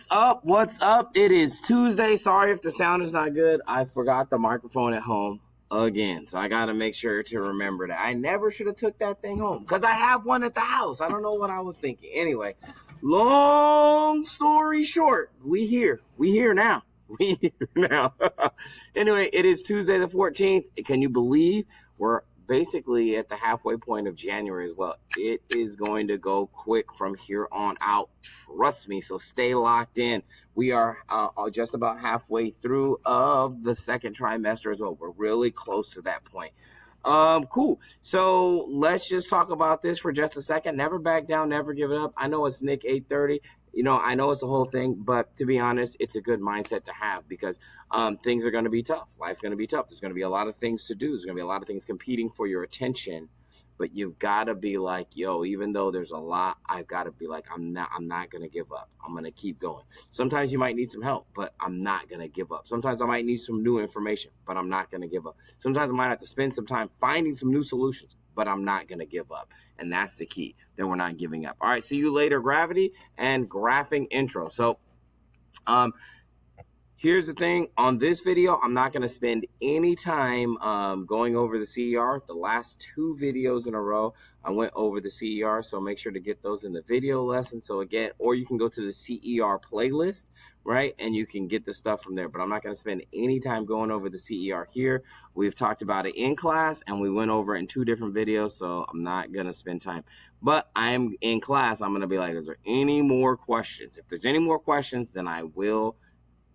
What's up? What's up? It is Tuesday. Sorry if the sound is not good. I forgot the microphone at home again. So I got to make sure to remember that. I never should have took that thing home because I have one at the house. I don't know what I was thinking. Anyway, long story short, we here now. We here now. Anyway, it is Tuesday the 14th. Can you believe we're basically at the halfway point of January as well? It is going to go quick from here on out. Trust me. So stay locked in. We are just about halfway through of the second trimester as well. We're really close to that point. Cool. So let's just talk about this for just a second. Never back down, never give it up. I know it's Nick 830. You know, I know it's the whole thing, but to be honest, it's a good mindset to have because things are going to be tough. Life's going to be tough. There's going to be a lot of things to do. There's going to be a lot of things competing for your attention, but you've got to be like, yo, even though there's a lot, I've got to be like, I'm not going to give up. I'm going to keep going. Sometimes you might need some help, but I'm not going to give up. Sometimes I might need some new information, but I'm not going to give up. Sometimes I might have to spend some time finding some new solutions, but I'm not going to give up. And that's the key, that we're not giving up. All right, see you later, Gravity and graphing intro. So here's the thing. On this video, I'm not going to spend any time going over the CER. The last two videos in a row, I went over the CER, so make sure to get those in the video lesson. So again, or you can go to the CER playlist, right? And you can get the stuff from there. But I'm not going to spend any time going over the CER here. We've talked about it in class, and we went over it in two different videos, so I'm not going to spend time. But I'm in class. I'm going to be like, is there any more questions? If there's any more questions, then I will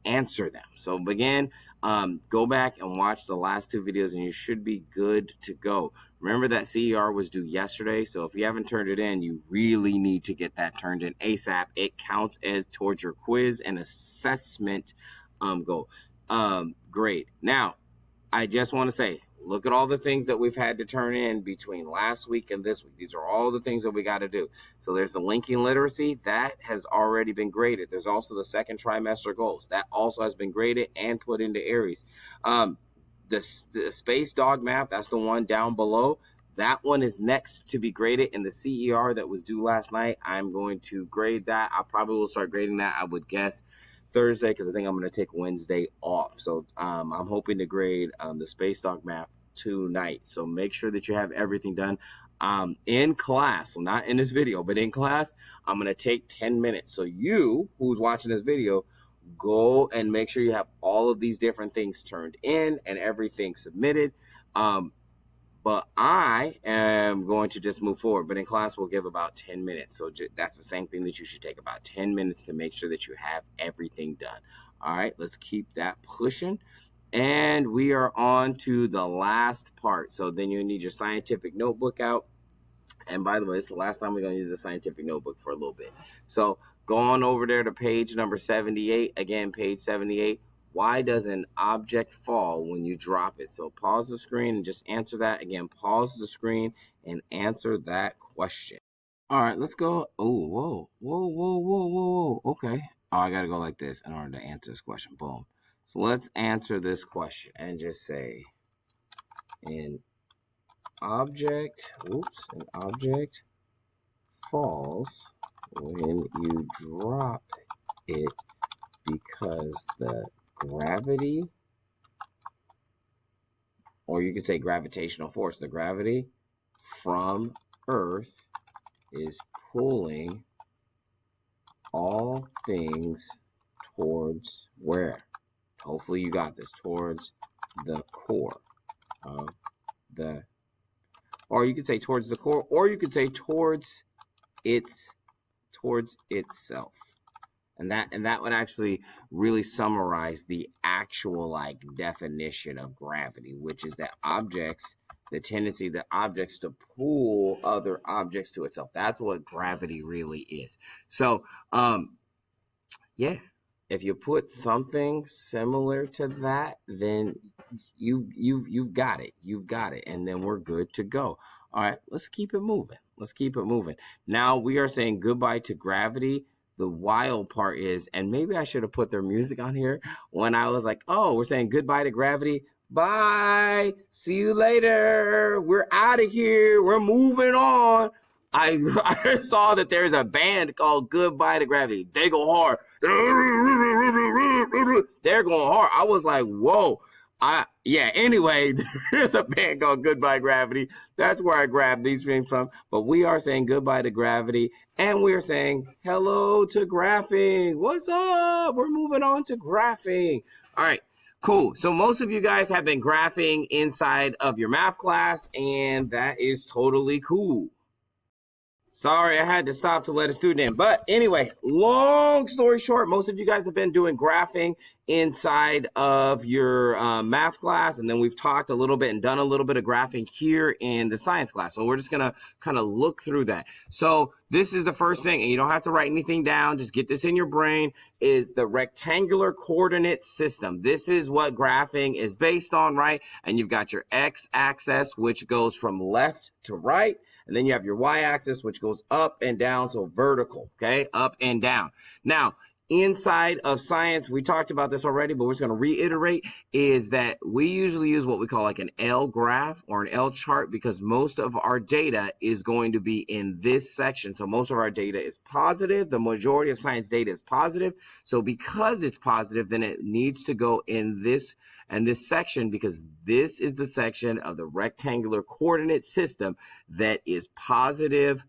answer them. So again, go back and watch the last two videos, and you should be good to go. Remember that CER was due yesterday, so if you haven't turned it in, you really need to get that turned in ASAP. It counts as towards your quiz and assessment goal. Great. Now, I just want to say, look at all the things that we've had to turn in between last week and this week. These are all the things that we got to do. So there's the linking literacy. That has already been graded. There's also the second trimester goals. That also has been graded and put into Aries. The space dog math, that's the one down below. That one is next to be graded in the CER that was due last night. I'm going to grade that. I probably will start grading that, I would guess, Thursday, because I think I'm going to take Wednesday off. So I'm hoping to grade the space dog math tonight. So make sure that you have everything done in class. So not in this video, but in class, I'm going to take 10 minutes. So you who's watching this video, go and make sure you have all of these different things turned in and everything submitted. But I am going to just move forward. But in class, we'll give about 10 minutes. So that's the same thing that you should take, about 10 minutes to make sure that you have everything done. All right, let's keep that pushing. And we are on to the last part. So then you need your scientific notebook out. And by the way, it's the last time we're going to use the scientific notebook for a little bit. So go on over there to page number 78. Again, page 78. Why does an object fall when you drop it? So pause the screen and just answer that. Again, pause the screen and answer that question. All right, let's go. Oh, whoa. Okay. Oh, I got to go like this in order to answer this question. Boom. So let's answer this question and just say an object falls when you drop it because the gravity, or you could say gravitational force, the gravity from Earth is pulling all things towards where? Hopefully you got this, towards the core of the, or you could say towards the core, or you could say towards itself. And that would actually really summarize the actual definition of gravity, which is that objects, the tendency of the objects to pull other objects to itself. That's what gravity really is. So, yeah, if you put something similar to that, then you've got it. You've got it, and then we're good to go. All right, let's keep it moving. Let's keep it moving. Now we are saying goodbye to gravity. The wild part is, and maybe I should have put their music on here when I was like, oh, we're saying goodbye to gravity. Bye. See you later. We're out of here. We're moving on. I saw that there's a band called Goodbye to Gravity. They go hard. They're going hard. I was like, whoa. Yeah, anyway, there's a band called Goodbye Gravity. That's where I grabbed these things from. But we are saying goodbye to gravity, and we're saying hello to graphing. What's up? We're moving on to graphing. All right, cool. So most of you guys have been graphing inside of your math class, and that is totally cool. Sorry, I had to stop to let a student in. But anyway, long story short, most of you guys have been doing graphing inside of your math class. And then we've talked a little bit and done a little bit of graphing here in the science class. So we're just going to kind of look through that. So this is the first thing, and you don't have to write anything down. Just get this in your brain, is the rectangular coordinate system. This is what graphing is based on, right? And you've got your x-axis, which goes from left to right. And then you have your y-axis, which goes up and down, so vertical, okay? Up and down. Now, inside of science, we talked about this already, but we're just going to reiterate, is that we usually use what we call like an L graph or an L chart, because most of our data is going to be in this section. So most of our data is positive. The majority of science data is positive. So because it's positive, then it needs to go in this and this section, because this is the section of the rectangular coordinate system that is positive,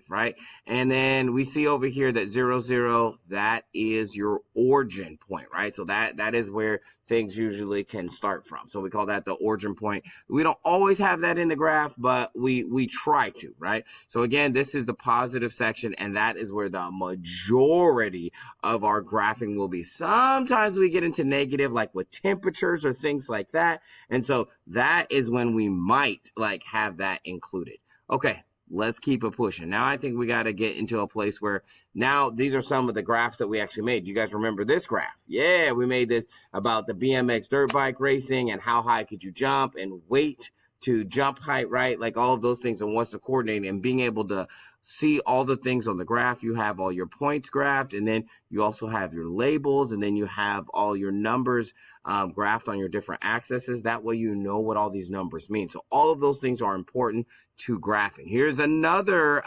right? And then we see over here that 0, 0, that is your origin point, right? So that is where things usually can start from. So we call that the origin point. We don't always have that in the graph, but we try to, right? So again, this is the positive section, and that is where the majority of our graphing will be. Sometimes we get into negative, like with temperatures or things like that. And so that is when we might like have that included. Okay. Let's keep it pushing. Now I think we got to get into a place where now these are some of the graphs that we actually made. You guys remember this graph? Yeah, we made this about the BMX dirt bike racing and how high could you jump and weight to jump height, right? Like all of those things and what's the coordinating and being able to see all the things on the graph. You have all your points graphed, and then you also have your labels, and then you have all your numbers graphed on your different axes. That way you know what all these numbers mean. So all of those things are important to graphing. Here's another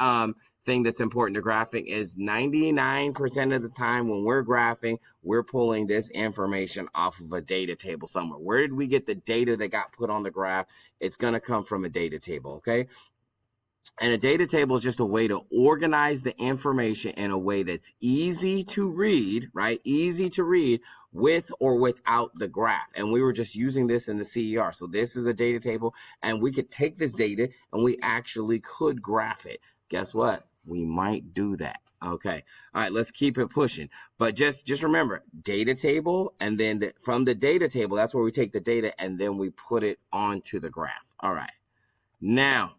thing that's important to graphing is 99% of the time when we're graphing, we're pulling this information off of a data table somewhere. Where did we get the data that got put on the graph? It's going to come from a data table, okay? And a data table is just a way to organize the information in a way that's easy to read, right? Easy to read with or without the graph. And we were just using this in the CER. So this is a data table, and we could take this data and we actually could graph it. Guess what? We might do that. Okay. All right, let's keep it pushing. But just remember, data table, and then from the data table, that's where we take the data and then we put it onto the graph. All right. Now,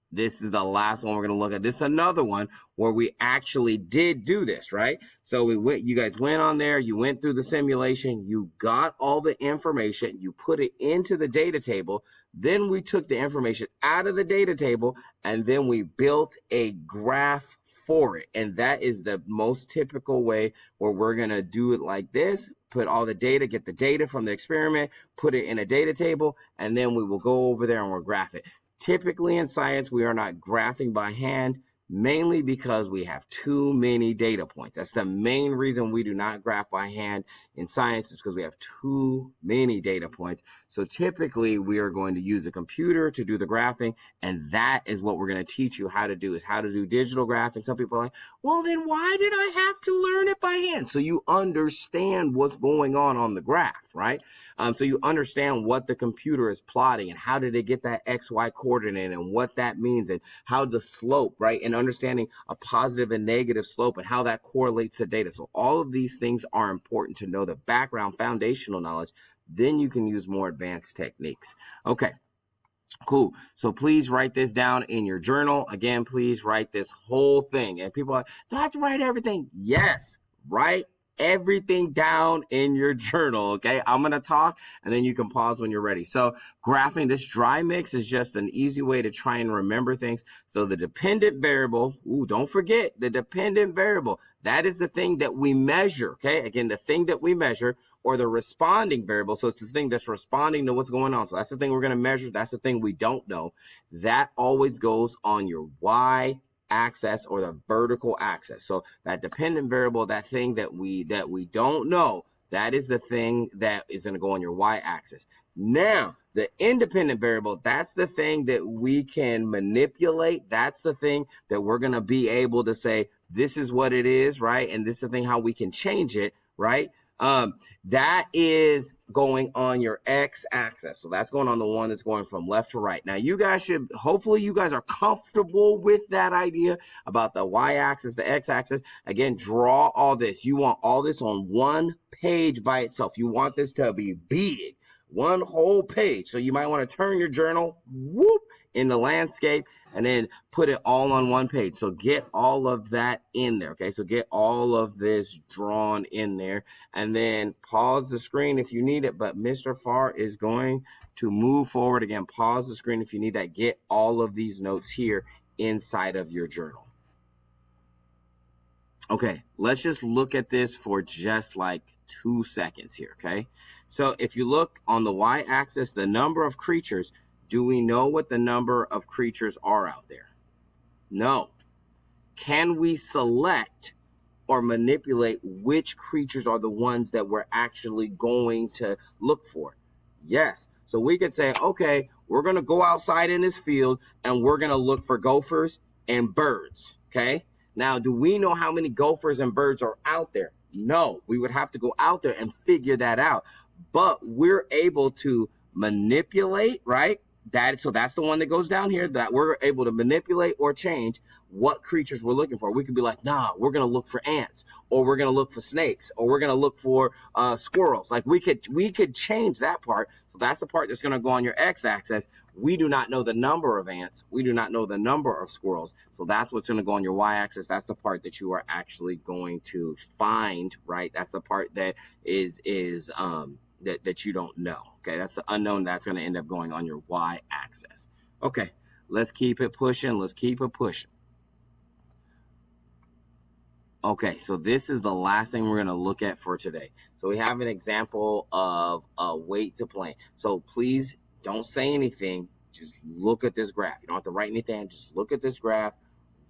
this is the last one we're going to look at. This is another one where we actually did do this, right? So you guys went on there, you went through the simulation, you got all the information, you put it into the data table, then we took the information out of the data table, and then we built a graph for it. And that is the most typical way where we're going to do it like this. Put all the data, get the data from the experiment, put it in a data table, and then we will go over there and we'll graph it. Typically in science, we are not graphing by hand, mainly because we have too many data points. That's the main reason we do not graph by hand in science, is because we have too many data points. So typically we are going to use a computer to do the graphing, and that is what we're going to teach you how to do, is how to do digital graphing. Some people are like, well, then why did I have to learn it by hand? So you understand what's going on the graph, right? So you understand what the computer is plotting and how did it get that XY coordinate and what that means and how the slope, right? And understanding a positive and negative slope and how that correlates to data. So all of these things are important to know the background foundational knowledge. Then you can use more advanced techniques. Okay, cool. So please write this down in your journal. Again, please write this whole thing. And people are like, do I have to write everything? Yes, write everything down in your journal, okay? I'm going to talk, and then you can pause when you're ready. So graphing, this dry mix is just an easy way to try and remember things. So the dependent variable, don't forget the dependent variable. That is the thing that we measure, okay? Again, the thing that we measure, or the responding variable. So it's the thing that's responding to what's going on. So that's the thing we're going to measure. That's the thing we don't know. That always goes on your y-axis or the vertical axis. So that dependent variable, that thing that we don't know, that is the thing that is going to go on your y-axis. Now, the independent variable, that's the thing that we can manipulate. That's the thing that we're going to be able to say, this is what it is, right? And this is the thing how we can change it, right? That is going on your x-axis. So that's going on the one that's going from left to right. Now, you guys should, hopefully you guys are comfortable with that idea about the y-axis, the x-axis. Again, draw all this. You want all this on one page by itself. You want this to be big, one whole page. So you might want to turn your journal, whoop, in the landscape, and then put it all on one page. So get all of that in there, okay? So get all of this drawn in there, and then pause the screen if you need it, but Mr. Farr is going to move forward. Again, pause the screen if you need that. Get all of these notes here inside of your journal. Okay, let's just look at this for just like 2 seconds here, okay? So if you look on the y-axis, the number of creatures, do we know what the number of creatures are out there? No. Can we select or manipulate which creatures are the ones that we're actually going to look for? Yes. So we could say, okay, we're going to go outside in this field and we're going to look for gophers and birds, okay? Now, do we know how many gophers and birds are out there? No. We would have to go out there and figure that out. But we're able to manipulate, right? So that's the one that goes down here, that we're able to manipulate or change what creatures we're looking for. We could be like, nah, we're going to look for ants, or we're going to look for snakes, or we're going to look for squirrels. Like we could change that part. So that's the part that's going to go on your x-axis. We do not know the number of ants. We do not know the number of squirrels. So that's what's going to go on your y-axis. That's the part that you are actually going to find, right? That's the part that is that you don't know. Okay, that's the unknown. That's going to end up going on your y-axis. Okay, let's keep it pushing. Let's keep it pushing. Okay, so this is the last thing we're going to look at for today. So we have an example of a weight to plane. So please don't say anything. Just look at this graph. You don't have to write anything. Just look at this graph.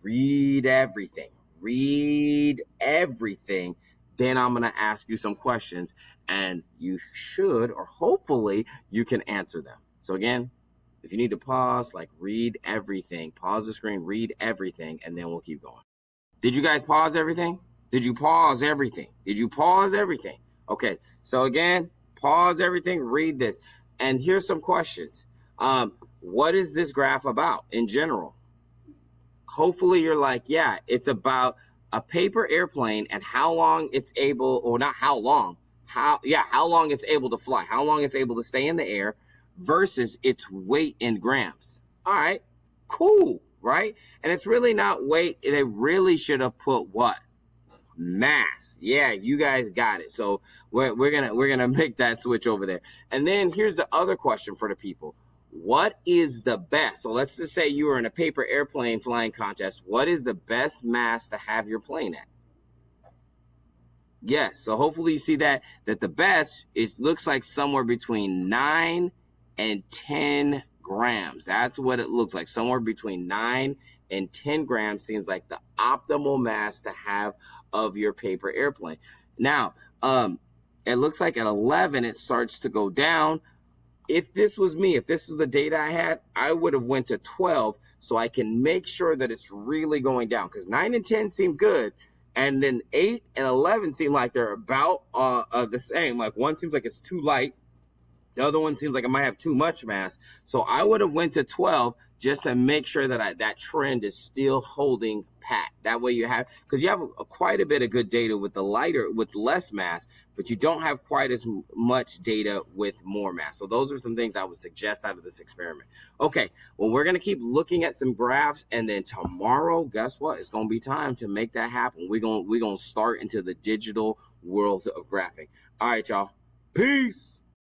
Read everything. Read everything. Then I'm going to ask you some questions, and you should, or hopefully, you can answer them. So again, if you need to pause, like read everything, pause the screen, read everything, and then we'll keep going. Did you guys pause everything? Did you pause everything? Did you pause everything? Okay, so again, pause everything, read this. And here's some questions. What is this graph about in general? Hopefully you're like, yeah, it's about a paper airplane and how long it's able, or not how long, how long it's able to fly, how long it's able to stay in the air versus its weight in grams. All right, cool, right? And it's really not weight. They really should have put what? Mass. Yeah, you guys got it. So we're gonna make that switch over there. And then here's the other question for the people. What is the best? So let's just say you were in a paper airplane flying contest. What is the best mass to have your plane at? Yes. So hopefully you see that the best looks like somewhere between 9 and 10 grams. That's what it looks like. Somewhere between 9 and 10 grams seems like the optimal mass to have of your paper airplane. Now, it looks like at 11 it starts to go down. If this was me, if this was the data I had, I would have went to 12 so I can make sure that it's really going down, because 9 and 10 seem good, and then 8 and 11 seem like they're about the same. Like one seems like it's too light, the other one seems like it might have too much mass. So I would have went to 12 just to make sure that that trend is still holding pat. That way you have, because you have quite a bit of good data with less mass, but you don't have quite as much data with more mass. So those are some things I would suggest out of this experiment. Okay, well, we're going to keep looking at some graphs, and then tomorrow, guess what? It's going to be time to make that happen. We're going to start into the digital world of graphing. All right, y'all. Peace.